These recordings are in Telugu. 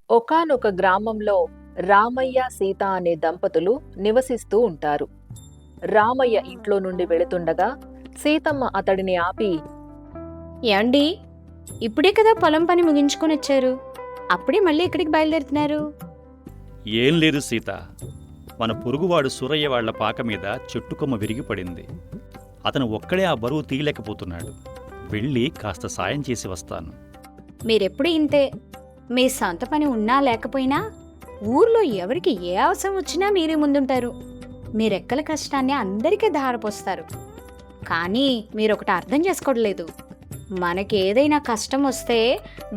ఒకానొక గ్రామంలో రామయ్య, సీత అనే దంపతులు నివసిస్తూ ఉంటారు. రామయ్య ఇంట్లో నుండి వెళుతుండగా సీతమ్మ అతడిని ఆపి, యాండి, ఇప్పుడే కదా పొలం పని ముగించుకొని వచ్చారు. అప్పుడే మళ్ళీ ఎక్కడికి బయలుదేరుతున్నారు? ఏం లేదు సీత, మన పొరుగువాడు సూరయ్య వాళ్ల పాక మీద చెట్టుకొమ్మ విరిగిపడింది. అతను ఒక్కడే ఆ బరువు తీయలేకపోతున్నాడు. వెళ్ళి కాస్త సాయం చేసి వస్తాను. మీరెప్పుడు ఇంతే. మీ సొంత పని ఉన్నా లేకపోయినా ఊర్లో ఎవరికి ఏ అవసరం వచ్చినా మీరే ముందుంటారు. మీరెక్కల కష్టాన్ని అందరికీ ధారపోస్తారు. కానీ మీరొకటి అర్థం చేసుకోవట్లేదు. మనకేదైనా కష్టం వస్తే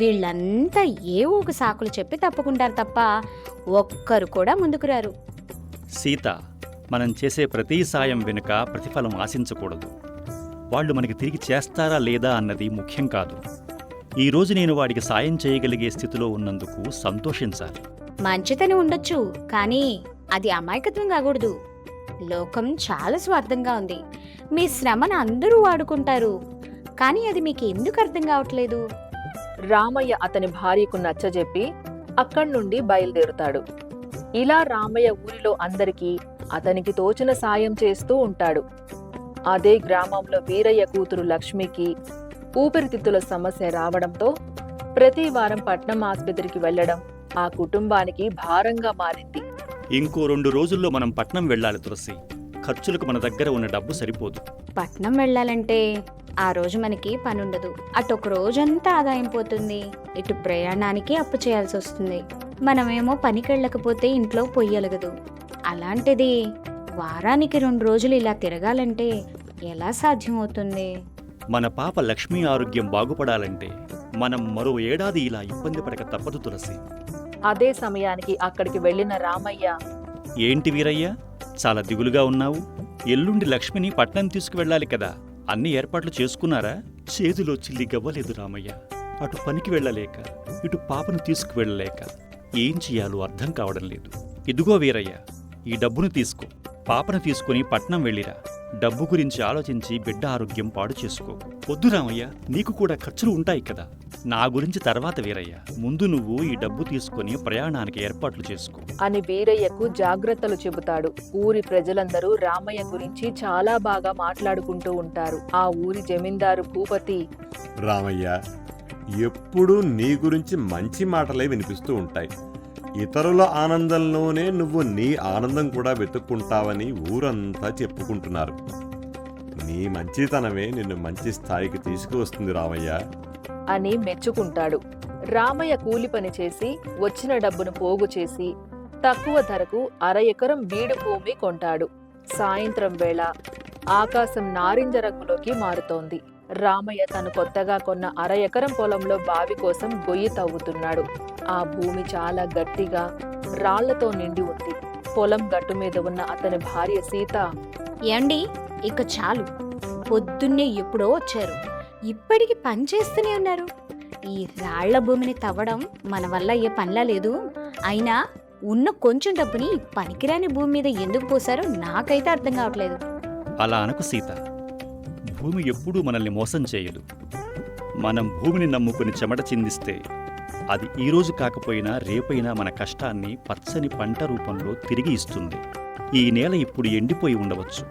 వీళ్ళంతా ఏవో ఒక సాకులు చెప్పి తప్పుకుంటారు తప్ప ఒక్కరు కూడా ముందుకు రారు. సీత, మనం చేసే ప్రతి సాయం వెనుక ప్రతిఫలం ఆశించకూడదు. వాళ్ళు మనకి తిరిగి చేస్తారా లేదా అన్నది ముఖ్యం కాదు. ఈరోజు నేను వాడికి సాయం చేయగలిగే స్థితిలో ఉన్నందుకు సంతోషించాలి. మంచితనం ఉండొచ్చు, కానీ అది అమాయకత్వం కాకూడదు. లోకం చాలా స్వార్థంగా ఉంది. మీ శ్రమను అందరూ వాడుకుంటారు, కానీ అది మీకు ఎందుకు అర్థం కావట్లేదు? రామయ్య అతని భార్యకు నచ్చజెప్పి అక్కడి నుండి బయలుదేరుతాడు. ఇలా రామయ్య ఊరిలో అందరికీ అతనికి తోచిన సాయం చేస్తూ ఉంటాడు. అదే గ్రామంలో వీరయ్య కూతురు లక్ష్మికి ఊపిరితిత్తుల సమస్య రావడంతో ప్రతి వారం పట్నం ఆసుపత్రికి వెళ్లడం ఆ కుటుంబానికి భారంగా మారింది. ఇంకో 2 రోజుల్లో మనం పట్నం వెళ్ళాలి తులసి. ఖర్చులకు మన దగ్గర ఉన్న డబ్బు సరిపోదు. పట్నం వెళ్ళాలంటే ఆ రోజు మనకి పనుండదు. అటు ఒక రోజంతా ఆదాయం పోతుంది. ఇటు ప్రయాణానికి అప్పు చేయాల్సి వస్తుంది. మనమేమో పనికి వెళ్ళకపోతే ఇంట్లో పొయ్యలగదు. అలాంటిది వారానికి 2 రోజులు ఇలా తిరగాలంటే ఎలా సాధ్యమవుతుంది? మన పాప లక్ష్మీ ఆరోగ్యం బాగుపడాలంటే మనం మరో ఏడాది ఇలా ఇబ్బంది పడక తప్పదు తులసి. అదే సమయానికి అక్కడికి వెళ్లిన రామయ్య, ఏంటి వీరయ్య, చాలా దిగులుగా ఉన్నావు? ఎల్లుండి లక్ష్మిని పట్నం తీసుకువెళ్ళాలి కదా, అన్ని ఏర్పాట్లు చేసుకున్నారా? చేతిలో చిల్లి గవ్వలేదు రామయ్య. అటు పనికి వెళ్ళలేక ఇటు పాపను తీసుకువెళ్ళలేక ఏం చెయ్యాలో అర్థం కావడం లేదు. ఇదిగో వీరయ్య, ఈ డబ్బును తీసుకో. పాపను తీసుకుని పట్నం వెళ్ళిరా. డబ్బు గురించి ఆలోచించి బిడ్డ ఆరోగ్యం పాడు చేసుకోకు. వద్దు రామయ్య, నీకు కూడా ఖర్చులు ఉంటాయి కదా. నా గురించి తర్వాత వీరయ్య, ముందు నువ్వు ఈ డబ్బు తీసుకుని ప్రయాణానికి ఏర్పాట్లు చేసుకో అని వీరయ్యకు జాగ్రత్తలు చెబుతాడు. ఊరి ప్రజలందరూ రామయ్య గురించి చాలా బాగా మాట్లాడుకుంటూ ఉంటారు. ఆ ఊరి జమీందారు భూపతి, రామయ్య, ఎప్పుడూ నీ గురించి మంచి మాటలే వినిపిస్తూ ఉంటాయి. ఇతరుల ఆనందంలోనే నువ్వు నీ ఆనందం కూడా వెతుక్కుంటావని ఊరంతా చెప్పుకుంటున్నారు. నీ మంచితనమే నిన్ను మంచి స్థాయికి తీసుకువస్తుంది రామయ్య అని మెచ్చుకుంటాడు. రామయ్య కూలి పని చేసి వచ్చిన డబ్బును పోగు చేసి తక్కువ ధరకు 1/2 ఎకరం బీడు భూమి కొంటాడు. సాయంత్రం వేళ ఆకాశం నారింజ రంగులోకి మారుతోంది. రామయ్య తను కొత్తగా కొన్న 1/2 ఎకరం పొలంలో బావి కోసం గొయ్యి తవ్వుతున్నాడు. ఆ భూమి చాలా గట్టిగా రాళ్లతో నిండి ఉంది. పొలం గట్టు మీద ఉన్న అతని భార్య సీత, ఏండి, ఇక చాలు. పొద్దున్నే ఎప్పుడో వచ్చారు, ఇప్పటికి పని చేస్తూనే ఉన్నారు. ఈ రాళ్ల భూమిని తవ్వడం మన వల్ల అయ్యే పనిలా లేదు. అయినా ఉన్న కొంచెం డబ్బుని పనికిరాని భూమి మీద ఎందుకు పోసారో నాకైతే అర్థం కావట్లేదు. అలా అనకు సీత. భూమి ఎప్పుడూ మనల్ని మోసం చేయదు. మనం భూమిని నమ్ముకుని చెమట చిందిస్తే అది ఈరోజు కాకపోయినా రేపైనా మన కష్టాన్ని పచ్చని పంట రూపంలో తిరిగి ఇస్తుంది. ఈ నేల ఇప్పుడు ఎండిపోయి ఉండవచ్చు,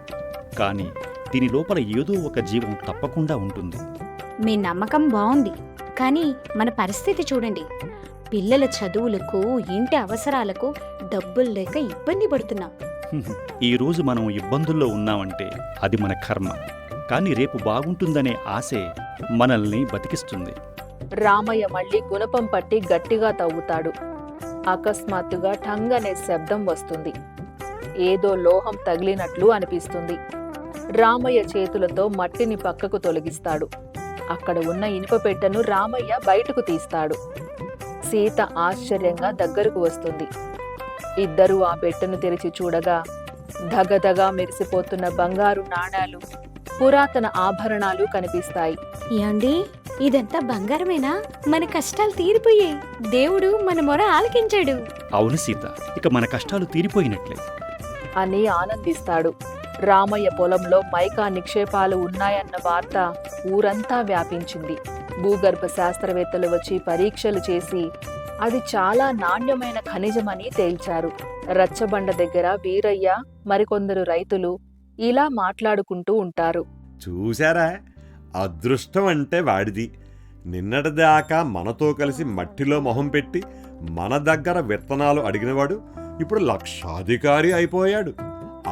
కానీ దీని లోపల ఏదో ఒక జీవం తప్పకుండా ఉంటుంది. మీ నమ్మకం బాగుంది, కానీ మన పరిస్థితి చూడండి. పిల్లల చదువులకు, ఇంటి అవసరాలకు డబ్బులు లేక ఇబ్బంది పడుతున్నాం. ఈరోజు మనం ఇబ్బందుల్లో ఉన్నామంటే అది మన కర్మ. కానీ రేపు బాగుంటుందనే ఆశే మనల్ని బతికిస్తుంది. రామయ్య మళ్ళీ గుణపం పట్టి గట్టిగా తవ్వుతాడు. అకస్మాత్తుగా ఠంగ్ అనే శబ్దం వస్తుంది. ఏదో లోహం తగిలినట్లు అనిపిస్తుంది. రామయ్య చేతులతో మట్టిని పక్కకు తొలగిస్తాడు. అక్కడ ఉన్న ఇనుప పెట్టెను రామయ్య బయటకు తీస్తాడు. సీత ఆశ్చర్యంగా దగ్గరకు వస్తుంది. ఇద్దరూ ఆ పెట్టెను తెరిచి చూడగా ధగధగా మెరిసిపోతున్న బంగారు నాణాలు, పురాతన ఆభరణాలు కనిపిస్తాయి. ఏమండి, ఇదంతా బంగారమేనా? మన కష్టాలు తీరిపోయాయి. దేవుడు మన మొర ఆలకించాడు. అవును సీత, ఇక మన కష్టాలు తీరిపోయినట్లే అని ఆనందిస్తాడు. రామయ్య పొలంలో మైకా నిక్షేపాలు ఉన్నాయన్న వార్త ఊరంతా వ్యాపించింది. భూగర్భ శాస్త్రవేత్తలు వచ్చి పరీక్షలు చేసి అది చాలా నాణ్యమైన ఖనిజమని తేల్చారు. రచ్చబండ దగ్గర వీరయ్య మరికొందరు రైతులు ఇలా మాట్లాడుకుంటూ ఉంటారు. చూశారా, అదృష్టం అంటే వాడిది. నిన్నటిదాకా మనతో కలిసి మట్టిలో మొహం పెట్టి మన దగ్గర విత్తనాలు అడిగినవాడు ఇప్పుడు లక్షాధికారి అయిపోయాడు.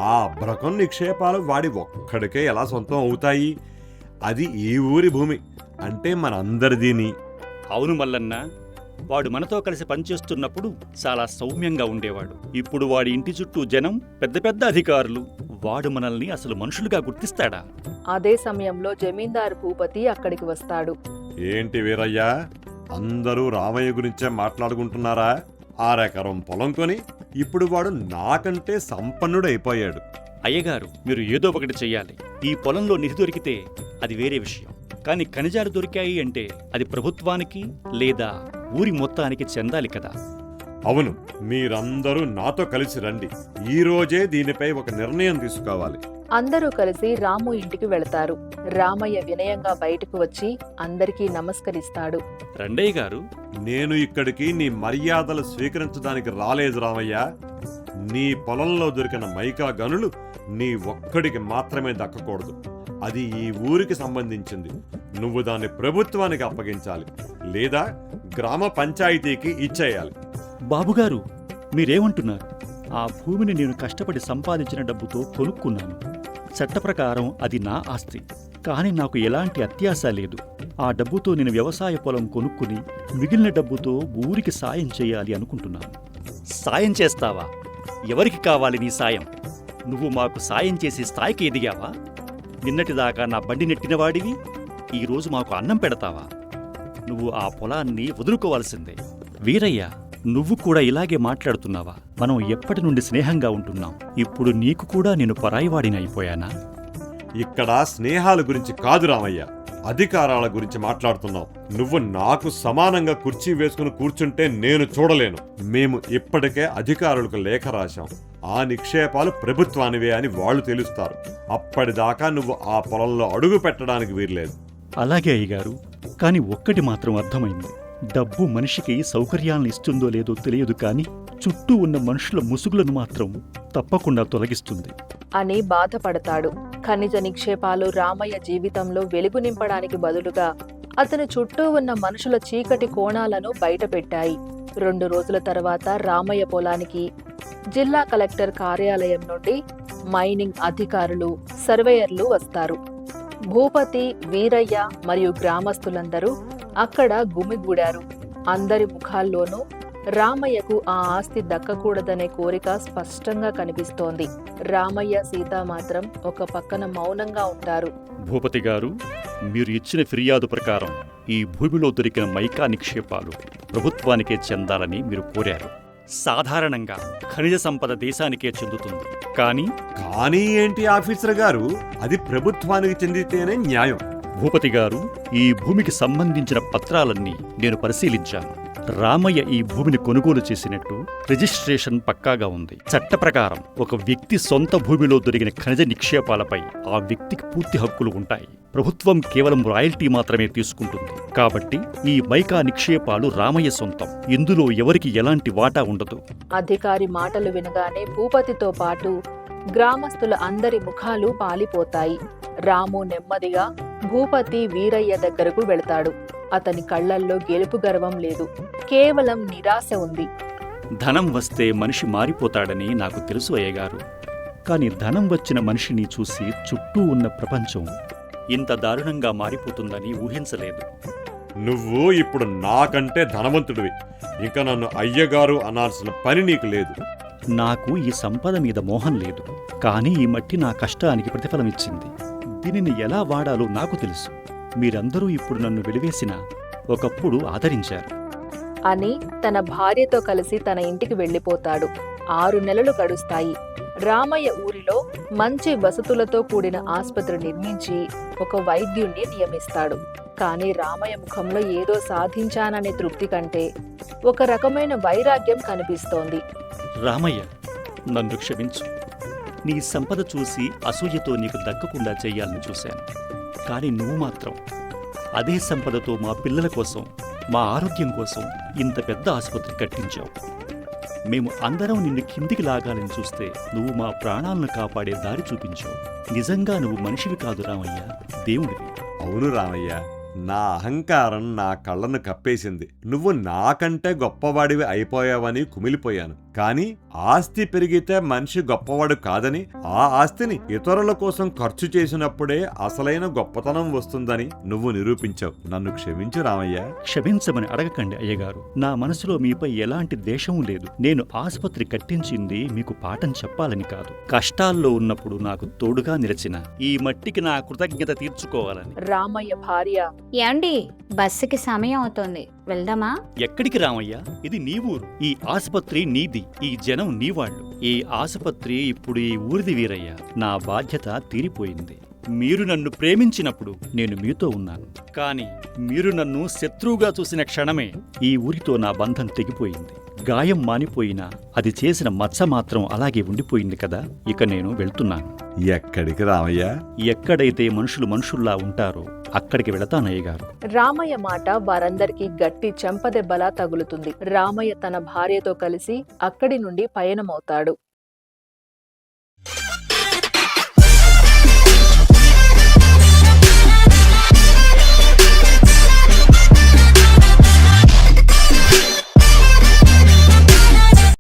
ఆ అబ్రకం నిక్షేపాలు వాడి ఒక్కడికే ఎలా సొంతం అవుతాయి? అది ఈ ఊరి భూమి అంటే మనందరిదీని. అవును మల్లన్న, వాడు మనతో కలిసి పనిచేస్తున్నప్పుడు చాలా సౌమ్యంగా ఉండేవాడు. ఇప్పుడు వాడి ఇంటి చుట్టూ జనం, పెద్ద పెద్ద అధికారులు. వాడు మనల్ని అసలు మనుషులుగా గుర్తిస్తాడా? అదే సమయంలో జమీందారు భూపతి అక్కడికి వస్తాడు. ఏంటి వీరయ్య, అందరూ రామయ్య గురించే మాట్లాడుకుంటున్నారా? ఆరెకరం పొలం కొని ఇప్పుడు వాడు నాకంటే సంపన్నుడైపోయాడు. అయ్యగారు, మీరు ఏదో ఒకటి చెయ్యాలి. ఈ పొలంలో నిధి దొరికితే అది వేరే విషయం, కానీ ఖనిజాలు దొరికాయి అంటే అది ప్రభుత్వానికి లేదా ఊరి మొత్తానికి చెందాలి కదా. అవును, మీరందరూ నాతో కలిసి రండి. ఈ రోజే దీనిపై ఒక నిర్ణయం తీసుకోవాలి. అందరూ కలిసి రాము ఇంటికి వెళతారు. రామయ్య వినయంగా బయటకు వచ్చి అందరికీ నమస్కరిస్తాడు. రండయ్య గారు, నేను ఇక్కడికి నీ మర్యాదలు స్వీకరించడానికి రాలేదు రామయ్య. నీ పొలంలో దొరికిన మైకా గనులు నీ ఒక్కడికి మాత్రమే దక్కకూడదు. అది ఈ ఊరికి సంబంధించింది. నువ్వు దాన్ని ప్రభుత్వానికి అప్పగించాలి, లేదా గ్రామ పంచాయతీకి ఇచ్చేయాలి. బాబుగారు, మీరేమంటున్నారు? ఆ భూమిని నేను కష్టపడి సంపాదించిన డబ్బుతో కొనుక్కున్నాను. చట్ట ప్రకారం అది నా ఆస్తి. కానీ నాకు ఎలాంటి అత్యాశ లేదు. ఆ డబ్బుతో నేను వ్యవసాయ పొలం కొనుక్కుని మిగిలిన డబ్బుతో ఊరికి సాయం చేయాలి అనుకుంటున్నాను. సాయం చేస్తావా? ఎవరికి కావాలి నీ సాయం? నువ్వు మాకు సాయం చేసే స్థాయికి ఎదిగావా? నిన్నటిదాకా నా బండి నెట్టినవాడివి, ఈరోజు మాకు అన్నం పెడతావా? నువ్వు ఆ పొలాన్ని వదులుకోవాల్సిందే. వీరయ్య, నువ్వు కూడా ఇలాగే మాట్లాడుతున్నావా? మనం ఎప్పటి నుండి స్నేహంగా ఉంటున్నాం. ఇప్పుడు నీకు కూడా నేను పరాయివాడిని అయిపోయానా? ఇక్కడ స్నేహాల గురించి కాదు రామయ్య, అధికారాల గురించి మాట్లాడుతున్నావు. నువ్వు నాకు సమానంగా కుర్చీ వేసుకుని కూర్చుంటే నేను చూడలేను. మేము ఇప్పటికే అధికారులకు లేఖ రాశాం. ఆ నిక్షేపాలు ప్రభుత్వానివే అని వాళ్ళు తెలుస్తారు. అప్పటిదాకా నువ్వు ఆ పొలంలో అడుగు పెట్టడానికి వీల్లేదు. అలాగే అయ్యగారు, కాని ఒక్కటి మాత్రం అర్థమైంది. డబ్బు మనిషికి సౌకర్యాలను ఇస్తుందో లేదో తెలియదు, కానీ చుట్టూ ఉన్న మనుషుల ముసుగులను మాత్రం తప్పకుండా తొలగిస్తుంది అని బాధపడతాడు. ఖనిజ నిక్షేపాలు రామయ్య జీవితంలో వెలుగు నింపడానికి బదులుగా అతని చుట్టూ ఉన్న మనుషుల చీకటి కోణాలను బయటపెట్టాయి. 2 రోజుల తర్వాత రామయ్య పొలానికి జిల్లా కలెక్టర్ కార్యాలయం నుండి మైనింగ్ అధికారులు, సర్వేయర్లు వస్తారు. భూపతి, వీరయ్య మరియు గ్రామస్తులందరూ అక్కడ గుమిగూడారు. అందరి ముఖాల్లోనూ రామయ్యకు ఆ ఆస్తి దక్కకూడదనే కోరిక స్పష్టంగా కనిపిస్తోంది. రామయ్య, సీత మాత్రం ఒక పక్కన మౌనంగా ఉంటారు. భూపతి గారు, మీరు ఇచ్చిన ఫిర్యాదు ప్రకారం ఈ భూమిలో దొరికిన మైకా నిక్షేపాలు ప్రభుత్వానికే చెందాలని మీరు కోరారు. సాధారణంగా ఖనిజ సంపద దేశానికే చెందుతుంది. కానీ ఏంటి ఆఫీసర్ గారు, అది ప్రభుత్వానికి చెందితేనే న్యాయం. భూపతి గారు, ఈ భూమికి సంబంధించిన పత్రాలన్నీ నేను పరిశీలించాను. రామయ్య ఈ భూమిని కొనుగోలు చేసినట్టు రిజిస్ట్రేషన్ పక్కాగా ఉంది. చట్ట ప్రకారం ఒక వ్యక్తి సొంత భూమిలో దొరికిన ఖనిజ నిక్షేపాలపై ఆ వ్యక్తికి పూర్తి హక్కులు ఉంటాయి. ప్రభుత్వం కేవలం రాయల్టీ మాత్రమే తీసుకుంటుంది. కాబట్టి ఈ మైకా నిక్షేపాలు రామయ్య సొంతం. ఇందులో ఎవరికి ఎలాంటి వాటా ఉండదు. అధికారి మాటలు వినగానే భూపతితో పాటు గ్రామస్తుల అందరి ముఖాలు పాలిపోతాయి. రాము నెమ్మదిగా భూపతి, వీరయ్య దగ్గరకు వెళతాడు. అతని కళ్లల్లో గెలుపు గర్వం లేదు, కేవలం నిరాశ ఉంది. ధనం వస్తే మనిషి మారిపోతాడని నాకు తెలుసు అయ్యగారు. కాని ధనం వచ్చిన మనిషిని చూసి చుట్టూ ఉన్న ప్రపంచం ఇంత దారుణంగా మారిపోతుందని ఊహించలేదు. నువ్వు ఇప్పుడు నాకంటే ధనవంతుడివి. ఇంకా నన్ను అయ్యగారు అనాల్సిన పని నీకు లేదు. నాకు ఈ సంపద మీద మోహం లేదు. కానీ ఈ మట్టి నా కష్టానికి ప్రతిఫలమిచ్చింది. దీనిని ఎలా వాడాలో నాకు తెలుసు. మీరందరూ ఇప్పుడు నన్ను వెలివేసినా ఒకప్పుడు ఆదరించారు అని తన భార్యతో కలిసి తన ఇంటికి వెళ్ళిపోతాడు. 6 నెలలు గడుస్తాయి. రామయ్య ఊరిలో మంచి వసతులతో కూడిన ఆస్పత్రి నిర్మించి ఒక వైద్యుణ్ణి నియమిస్తాడు. కానీ రామయ్య ముఖంలో ఏదో సాధించాననే తృప్తి కంటే ఒక రకమైన వైరాగ్యం కనిపిస్తోంది. రామయ్య, నన్ను క్షమించు. నీ సంపద చూసి అసూయతో నీకు దక్కకుండా చెయ్యాలని చూశాను. కానీ నువ్వు మాత్రం అదే సంపదతో మా పిల్లల కోసం మా ఆరోగ్యం కోసం ఇంత పెద్ద ఆసుపత్రి కట్టించావు. మేము అందరం నిన్ను కిందికి లాగాలని చూస్తే నువ్వు మా ప్రాణాలను కాపాడే దారి చూపించావు. నిజంగా నువ్వు మనిషివి కాదు రామయ్య, దేవుడివి. అవును రామయ్య, నా అహంకారం నా కళ్ళను కప్పేసింది. నువ్వు నాకంటే గొప్పవాడివి అయిపోయావని కుమిలిపోయాను. కానీ ఆస్తి పెరిగితే మనిషి గొప్పవాడు కాదని, ఆ ఆస్తిని ఇతరుల కోసం ఖర్చు చేసినప్పుడే అసలైన గొప్పతనం వస్తుందని నువ్వు నిరూపించావు. నన్ను క్షమించు రామయ్య. క్షమించమని అడగకండి అయ్యగారు. నా మనసులో మీపై ఎలాంటి ద్వేషం లేదు. నేను ఆసుపత్రి కట్టించింది మీకు పాఠం చెప్పాలని కాదు, కష్టాల్లో ఉన్నప్పుడు నాకు తోడుగా నిలిచిన ఈ మట్టికి నా కృతజ్ఞత తీర్చుకోవాలని. రామయ్య భార్య, ఏమండి, బస్సుకి సమయం అవుతోంది, వెళ్దామా? ఎక్కడికి రామయ్య? ఇది నీ ఊరు. ఈ ఆసుపత్రి నీది, ఈ జనం నీవాళ్ళు. ఈ ఆసుపత్రి ఇప్పుడు ఈ ఊరిది వీరయ్య. నా బాధ్యత తీరిపోయింది. మీరు నన్ను ప్రేమించినప్పుడు నేను మీతో ఉన్నాను. కానీ మీరు నన్ను శత్రువుగా చూసిన క్షణమే ఈ ఊరితో నా బంధం తెగిపోయింది. గాయం మానిపోయినా అది చేసిన మచ్చ మాత్రం అలాగే ఉండిపోయింది కదా. ఇక నేను వెళ్తున్నాను. ఎక్కడికి రామయ్య? ఎక్కడైతే మనుషులు మనుషుల్లా ఉంటారో అక్కడికి వెళతానయ్యగారు. రామయ్య మాట వారందరికీ గట్టి చెంపదెబ్బలా తగులుతుంది. రామయ్య తన భార్యతో కలిసి అక్కడి నుండి పయనమవుతాడు.